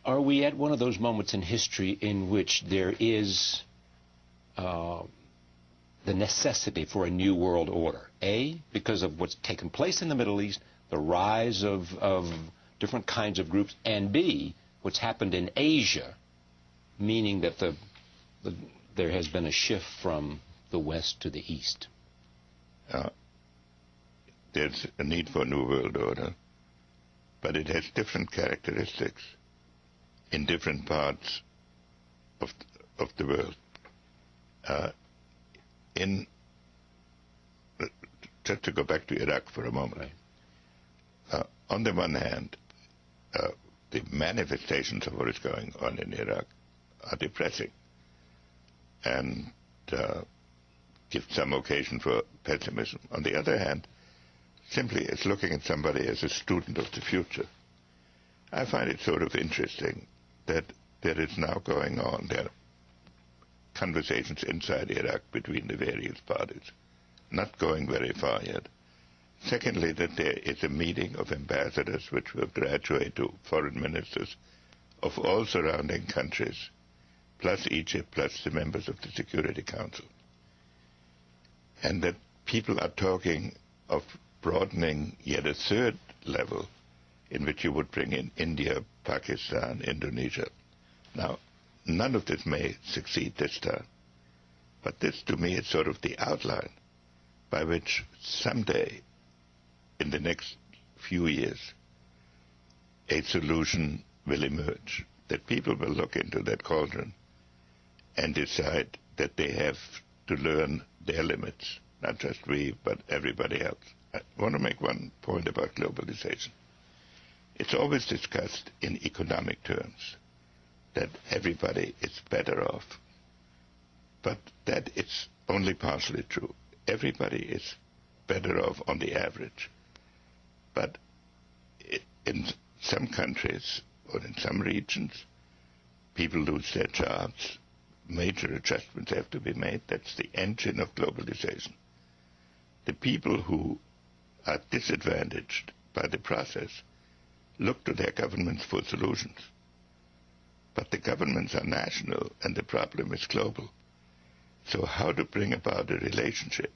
Are we at one of those moments in history in which there is the necessity for a new world order? A, because of what's taken place in the Middle East, the rise of different kinds of groups, and B, what's happened in Asia, meaning that there has been a shift from the West to the East. There's a need for a new world order, but it has different characteristics in different parts of the world. Just to go back to Iraq for a moment. Right. On the one hand, the manifestations of what is going on in Iraq are depressing and give some occasion for pessimism. On the other hand, simply as looking at somebody as a student of the future, I find it sort of interesting that there is now going on, there are conversations inside Iraq between the various parties, not going very far yet. Secondly, that there is a meeting of ambassadors which will graduate to foreign ministers of all surrounding countries, plus Egypt, plus the members of the Security Council. And that people are talking of broadening yet a third level in which you would bring in India, Pakistan, Indonesia. Now, none of this may succeed this time, but this to me is sort of the outline by which someday in the next few years a solution will emerge, that people will look into that cauldron and decide that they have to learn their limits, not just we, but everybody else. I want to make one point about globalization. It's always discussed in economic terms, that everybody is better off. But that is only partially true. Everybody is better off on the average. But in some countries or in some regions, people lose their jobs. Major adjustments have to be made. That's the engine of globalization. The people who are disadvantaged by the process look to their governments for solutions. But the governments are national and the problem is global. So how to bring about a relationship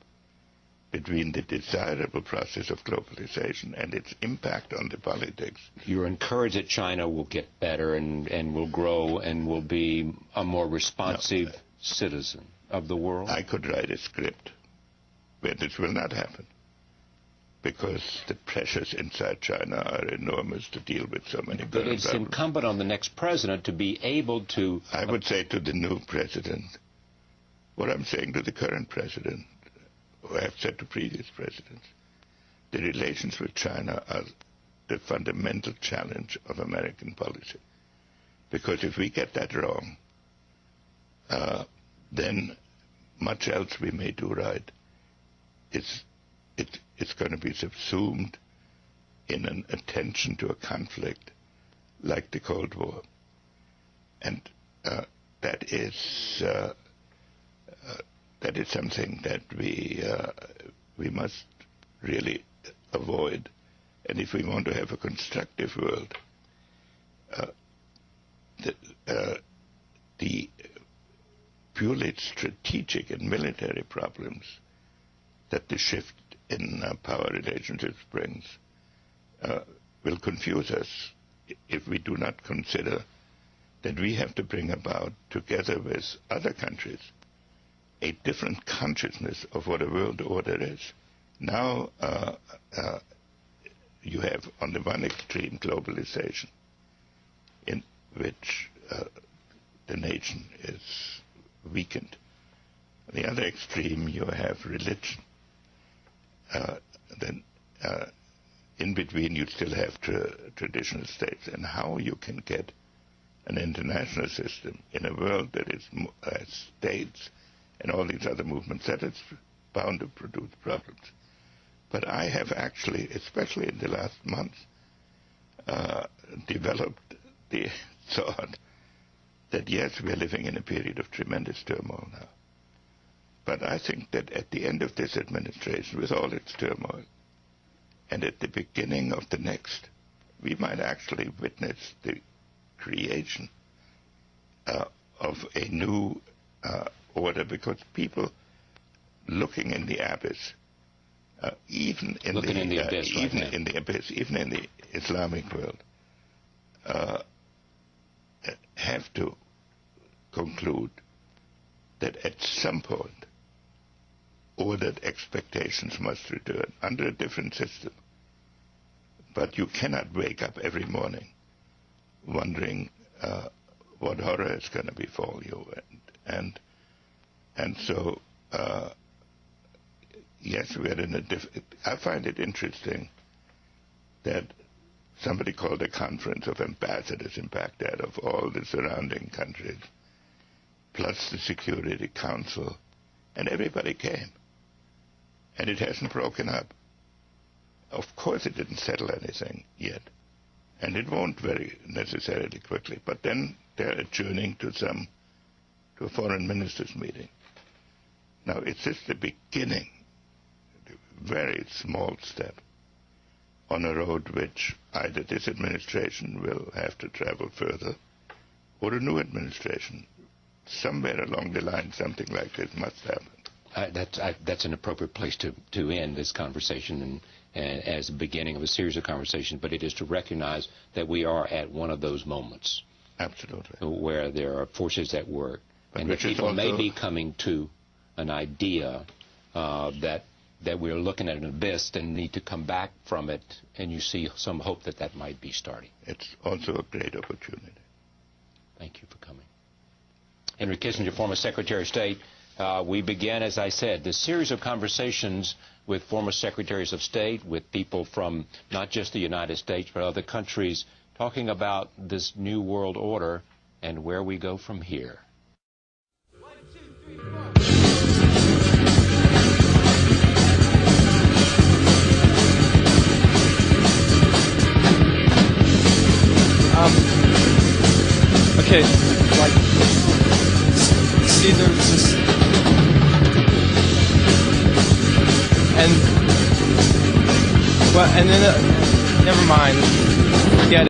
between the desirable process of globalization and its impact on the politics? You're encouraged that China will get better and will grow and will be a more responsive citizen of the world? I could write a script where this will not happen, because the pressures inside China are enormous to deal with so many But it's problems. incumbent on the next president to be able to... I would say to the new president what I'm saying to the current president, or I have said to previous presidents. The relations with China are the fundamental challenge of American policy. Because if we get that wrong, then much else we may do right. It's going to be subsumed in an attention to a conflict like the Cold War. And that is something that we must really avoid. And if we want to have a constructive world, the purely strategic and military problems that the shift in power relationships brings will confuse us if we do not consider that we have to bring about, together with other countries, a different consciousness of what a world order is. Now you have on the one extreme globalization, in which the nation is weakened. On the other extreme you have religion. Then in between you still have traditional states. And how you can get an international system in a world that is states and all these other movements, that is bound to produce problems. But I have actually, especially in the last month, developed the thought that yes, we are living in a period of tremendous turmoil now. But I think that at the end of this administration, with all its turmoil, and at the beginning of the next, we might actually witness the creation of a new order, because people looking in the abyss, even in the Islamic world, have to conclude that at some point ordered expectations must return under a different system. But you cannot wake up every morning wondering what horror is going to befall you. And so, yes, we are in a I find it interesting that somebody called a conference of ambassadors in Baghdad of all the surrounding countries, plus the Security Council, and everybody came. And it hasn't broken up. Of course it didn't settle anything yet. And it won't very necessarily quickly. But then they're adjourning to a foreign ministers meeting. Now, it's just the beginning, a very small step on a road which either this administration will have to travel further, or a new administration. Somewhere along the line, something like this must happen. That's an appropriate place to end this conversation and as the beginning of a series of conversations, but it is to recognize that we are at one of those moments. Absolutely. Where there are forces at work, but and that people may be coming to an idea that we're looking at an abyss and need to come back from it, and you see some hope that might be starting. It's also a great opportunity. Thank you for coming. Henry Kissinger, former Secretary of State. We began, as I said, this series of conversations with former secretaries of state, with people from not just the United States, but other countries, talking about this new world order and where we go from here. 1, 2, 3, 4. Okay, like, see, there's this, and then, never mind.